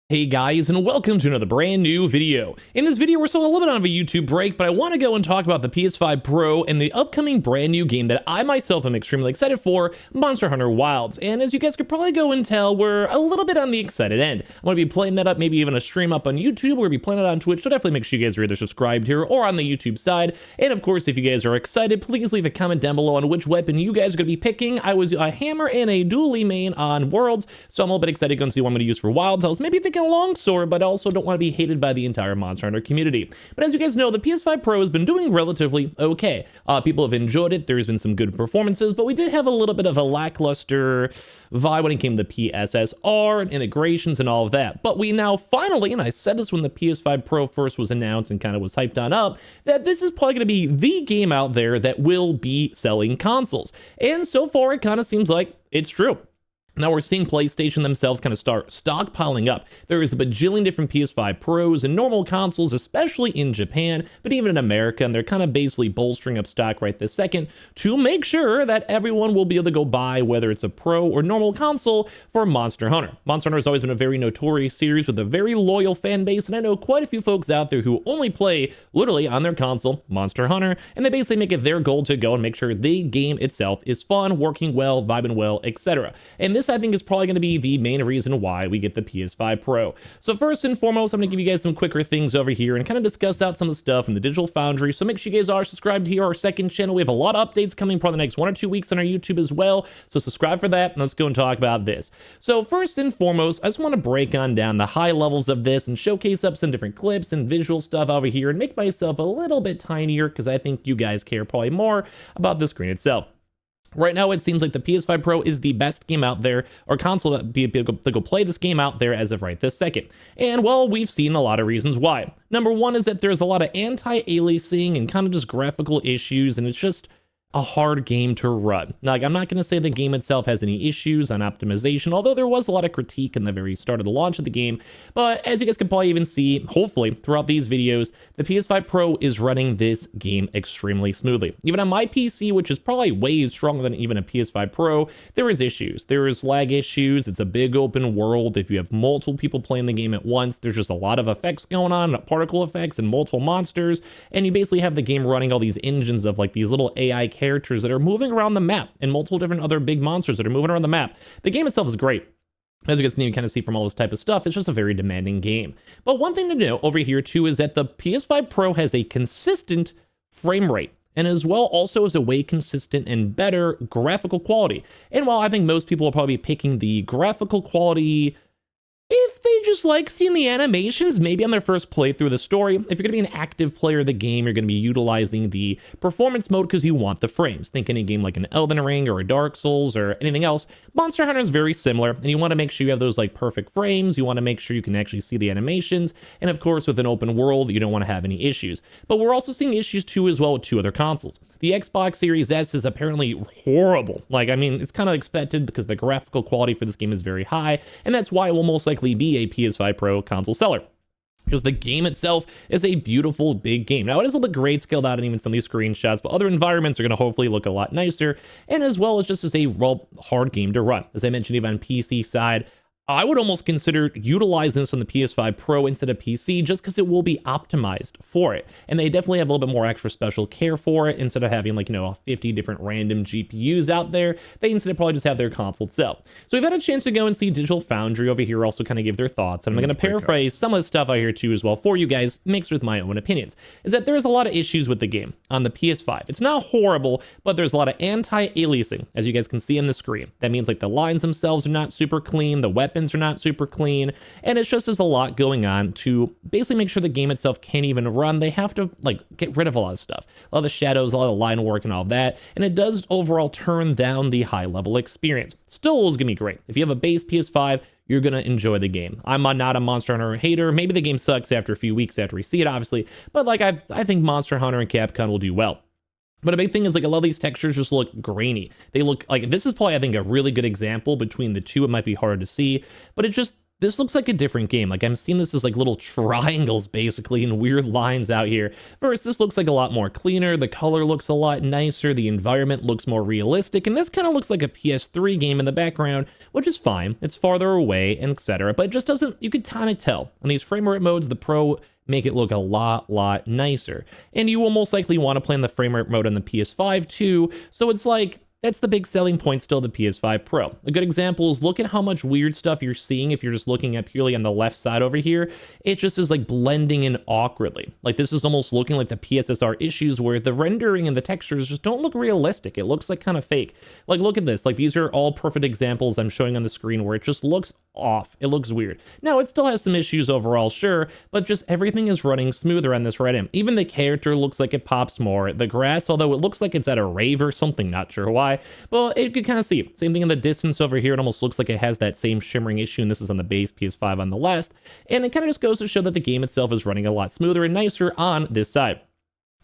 Hey guys, and welcome to another brand new video. In this video, we're still a little bit on a YouTube break, but I want to go and talk about the PS5 Pro and the upcoming brand new game that I myself am extremely excited for, Monster Hunter Wilds. And as you guys could probably go and tell, we're a little bit on the excited end. I'm going to be playing that up, maybe even a stream up on YouTube. We're going to be playing it on Twitch, so definitely make sure you guys are either subscribed here or on the YouTube side. And of course, if you guys are excited, please leave a comment down below on which weapon you guys are going to be picking. I was a hammer and a dually main on Worlds, so I'm a little bit excited to go and see what I'm going to use for Wilds. I was maybe thinking a longsword, but I also don't want to be hated by the entire Monster Hunter community. But as you guys know, the PS5 Pro has been doing relatively okay. People have enjoyed it. There's been some good performances, but we did have a little bit of a lackluster vibe when it came to PSSR and integrations and all of that. But we now finally, and I said this when the PS5 Pro first was announced and kind of was hyped on up, that this is probably going to be the game out there that will be selling consoles. And so far, it kind of seems like it's true. Now we're seeing PlayStation themselves kind of start stockpiling up. There is a bajillion different PS5 Pros and normal consoles, especially in Japan, but even in America, and they're kind of basically bolstering up stock right this second to make sure that everyone will be able to go buy, whether it's a Pro or normal console, for Monster Hunter. Monster Hunter has always been a very notorious series with a very loyal fan base, and I know quite a few folks out there who only play, literally on their console, Monster Hunter, and they basically make it their goal to go and make sure the game itself is fun, working well, vibing well, etc. And this, I think, is probably going to be the main reason why we get the PS5 Pro. So first and foremost, I'm going to give you guys some quicker things over here and kind of discuss out some of the stuff in the Digital Foundry. So make sure you guys are subscribed here, our second channel. We have a lot of updates coming probably the next 1 or 2 weeks on our YouTube as well. So subscribe for that, and let's go and talk about this. So first and foremost, I just want to break on down the high levels of this and showcase up some different clips and visual stuff over here and make myself a little bit tinier because I think you guys care probably more about the screen itself. Right now, it seems like the PS5 Pro is the best game out there, or console to be able to go play this game out there as of right this second. And, well, we've seen a lot of reasons why. Number one is that there's a lot of anti-aliasing and kind of just graphical issues, and it's just a hard game to run. Now, like, I'm not going to say the game itself has any issues on optimization, although there was a lot of critique in the very start of the launch of the game. But as you guys can probably even see, hopefully, throughout these videos, the PS5 Pro is running this game extremely smoothly. Even on my PC, which is probably way stronger than even a PS5 Pro, there is issues. There is lag issues. It's a big open world. If you have multiple people playing the game at once, there's just a lot of effects going on, particle effects and multiple monsters, and you basically have the game running all these engines of like these little AI characters that are moving around the map and multiple different other big monsters that are moving around the map. The game itself is great. As you guys can even kind of see from all this type of stuff, it's just a very demanding game. But one thing to note over here too is that the PS5 Pro has a consistent frame rate, and as well also is a way consistent and better graphical quality. And while I think most people will probably be picking the graphical quality if they just like seeing the animations, maybe on their first playthrough of the story. If you're going to be an active player of the game, you're going to be utilizing the performance mode because you want the frames. Think any game like an Elden Ring or a Dark Souls or anything else. Monster Hunter is very similar, and you want to make sure you have those like perfect frames. You want to make sure you can actually see the animations. And of course, with an open world, you don't want to have any issues. But we're also seeing issues too as well with 2 other consoles. The Xbox Series S is apparently horrible. Like, I mean, it's kind of expected because the graphical quality for this game is very high, and that's why it will most likely be a PS5 Pro console seller, because the game itself is a beautiful big game. Now, it is a little bit grade scaled out in even some of these screenshots, but other environments are going to hopefully look a lot nicer, and as well as just as a real hard game to run. As I mentioned, even on PC side, I would almost consider utilizing this on the PS5 Pro instead of PC just because it will be optimized for it. And they definitely have a little bit more extra special care for it instead of having 50 different random GPUs out there. They instead probably just have their console itself. So we've had a chance to go and see Digital Foundry over here also kind of give their thoughts. And I'm going to paraphrase some of the stuff out here too as well for you guys, mixed with my own opinions. Is that there's a lot of issues with the game on the PS5. It's not horrible, but there's a lot of anti-aliasing, as you guys can see on the screen. That means like the lines themselves are not super clean, the weapons are not super clean, and it's just there's a lot going on to basically make sure the game itself can't even run. They have to like get rid of a lot of stuff, a lot of the shadows, a lot of the line work and all of that, and it does overall turn down the high level experience. Still is gonna be great. If you have a base PS5, you're gonna enjoy the game. I'm not a Monster Hunter hater. Maybe the game sucks after a few weeks after we see it, obviously, but like I think Monster Hunter and Capcom will do well. But a big thing is like a lot of these textures just look grainy. They look like, this is probably I think a really good example between the two. It might be hard to see, but it just this looks like a different game. Like I'm seeing this as like little triangles basically and weird lines out here. Versus this looks like a lot more cleaner. The color looks a lot nicer. The environment looks more realistic. And this kind of looks like a PS3 game in the background, which is fine. It's farther away and etc. But it just doesn't, you could kind of tell. On these frame rate modes, the Pro make it look a lot nicer. And you will most likely want to play in the frame rate mode on the PS5 too. So it's like, that's the big selling point still, the PS5 Pro. A good example is look at how much weird stuff you're seeing if you're just looking at purely on the left side over here. It just is like blending in awkwardly. Like this is almost looking like the PSSR issues where the rendering and the textures just don't look realistic. It looks like kind of fake. Like look at this. Like these are all perfect examples I'm showing on the screen where it just looks off. It looks weird. Now it still has some issues overall, sure, but just everything is running smoother on this right end. Even the character looks like it pops more. The grass, although it looks like it's at a rave or something, not sure why, but you can kind of see it. Same thing in the distance over here. It almost looks like it has that same shimmering issue, and this is on the base PS5 on the left. And it kind of just goes to show that the game itself is running a lot smoother and nicer on this side.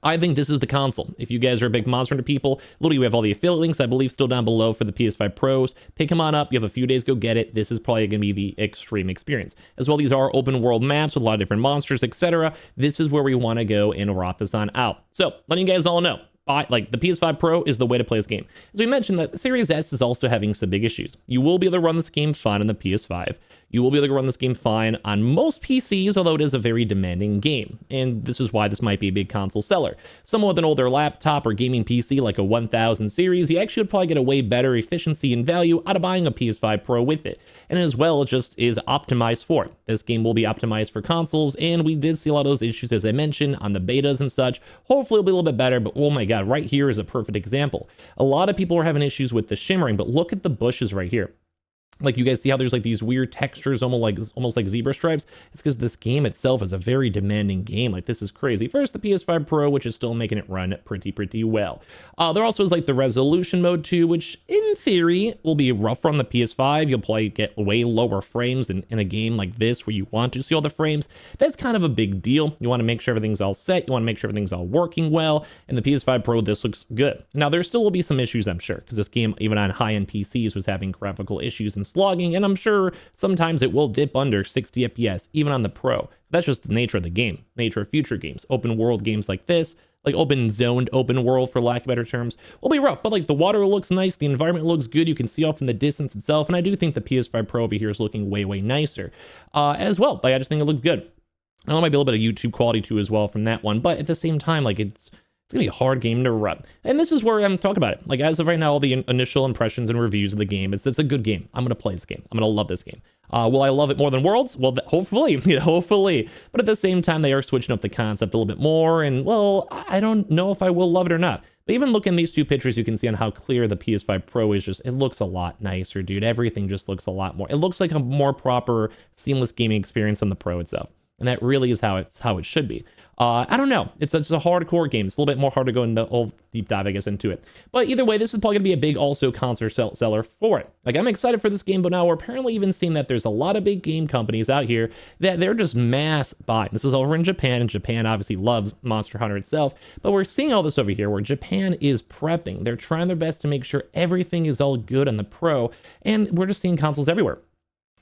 I think this is the console. If you guys are big Monster Hunter people, literally we have all the affiliate links, I believe, still down below for the PS5 Pros. Pick them on up. You have a few days, go get it. This is probably going to be the extreme experience. As well, these are open world maps with a lot of different monsters, etc. This is where we want to go and rot this on out. So, letting you guys all know, like the PS5 Pro is the way to play this game. As we mentioned, that Series S is also having some big issues. You will be able to run this game fine on the PS5. You will be able to run this game fine on most PCs, although it is a very demanding game. And this is why this might be a big console seller. Someone with an older laptop or gaming PC like a 1000 series, you actually would probably get a way better efficiency and value out of buying a PS5 Pro with it. And as well, it just is optimized for it. This game will be optimized for consoles, and we did see a lot of those issues, as I mentioned, on the betas and such. Hopefully it'll be a little bit better, but oh my god, right here is a perfect example. A lot of people are having issues with the shimmering, but look at the bushes right here. Like you guys see how there's like these weird textures, almost like zebra stripes. It's because this game itself is a very demanding game. Like this is crazy. First, the PS5 Pro, which is still making it run pretty well. There also is like the resolution mode too, which in theory will be rougher on the PS5. You'll probably get way lower frames in a game like this where you want to see all the frames. That's kind of a big deal. You want to make sure everything's all set. You want to make sure everything's all working well. And the PS5 Pro, this looks good. Now there still will be some issues, I'm sure, because this game, even on high-end PCs, was having graphical issues and slogging, and I'm sure sometimes it will dip under 60 FPS, even on the Pro. That's just the nature of the game, nature of future games. Open world games like this, like open-zoned open world, for lack of better terms, will be rough, but like the water looks nice, the environment looks good, you can see off in the distance itself, and I do think the PS5 Pro over here is looking way nicer as well. Like I just think it looks good. I know it might be a little bit of YouTube quality too as well from that one, but at the same time, like it's gonna be a hard game to run. And this is where I'm talking about it. Like as of right now, all the initial impressions and reviews of the game, it's a good game. I'm gonna play this game. I'm gonna love this game. Will I love it more than Worlds? Well, hopefully, hopefully. But at the same time, they are switching up the concept a little bit more. And well, I don't know if I will love it or not. But even looking at these two pictures, you can see on how clear the PS5 Pro is. Just, it looks a lot nicer, dude. Everything just looks a lot more. It looks like a more proper, seamless gaming experience on the Pro itself. And that really is how it should be. I don't know. It's a hardcore game. It's a little bit more hard to go into all deep dive, I guess, into it. But either way, this is probably going to be a big also console seller for it. Like, I'm excited for this game, but now we're apparently even seeing that there's a lot of big game companies out here that they're just mass buying. This is over in Japan, and Japan obviously loves Monster Hunter itself. But we're seeing all this over here where Japan is prepping. They're trying their best to make sure everything is all good on the Pro, and we're just seeing consoles everywhere.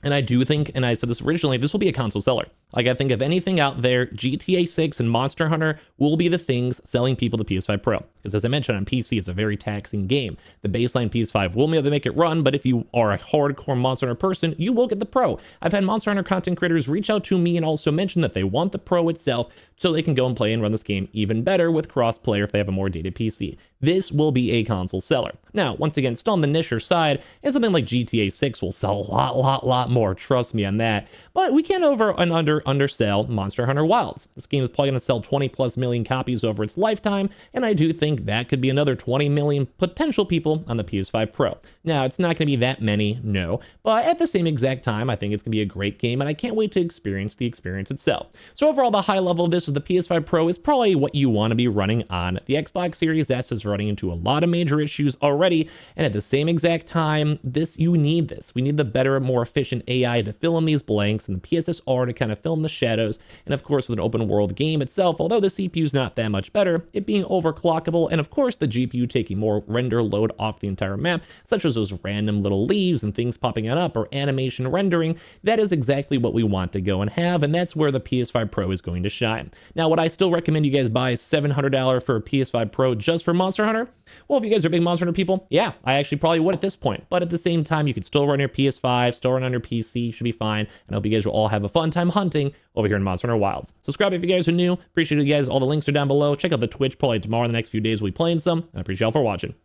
And I do think, and I said this originally, this will be a console seller. Like, I think if anything out there, GTA 6 and Monster Hunter will be the things selling people the PS5 Pro. Because as I mentioned, on PC, it's a very taxing game. The baseline PS5 will be able to make it run, but if you are a hardcore Monster Hunter person, you will get the Pro. I've had Monster Hunter content creators reach out to me and also mention that they want the Pro itself so they can go and play and run this game even better with cross-player if they have a more dated PC. This will be a console seller. Now, once again, still on the niche side, and something like GTA 6 will sell a lot more, trust me on that. But we can't over and undersell Monster Hunter Wilds. This game is probably going to sell 20+ million copies over its lifetime, and I do think that could be another 20 million potential people on the PS5 Pro. Now, it's not going to be that many, no, but at the same exact time, I think it's going to be a great game, and I can't wait to experience the experience itself. So overall, the high level of this is the PS5 Pro is probably what you want to be running on. The Xbox Series S is running into a lot of major issues already, and at the same exact time, you need this. We need the better, more efficient AI to fill in these blanks, and the PSSR to kind of fill fill in the shadows, and of course with an open world game itself, although the CPU's not that much better, it being overclockable, and of course the GPU taking more render load off the entire map, such as those random little leaves and things popping up or animation rendering, that is exactly what we want to go and have, and that's where the PS5 Pro is going to shine. Now, would I still recommend you guys buy $700 for a PS5 Pro just for Monster Hunter? Well, if you guys are big Monster Hunter people, yeah, I actually probably would at this point, but at the same time, you could still run your PS5, still run on your PC, should be fine, and I hope you guys will all have a fun time hunting over here in Monster Hunter Wilds. Subscribe if you guys are new. Appreciate you guys. All the links are down below. Check out the Twitch probably tomorrow in the next few days we'll be playing some, and I appreciate y'all for watching.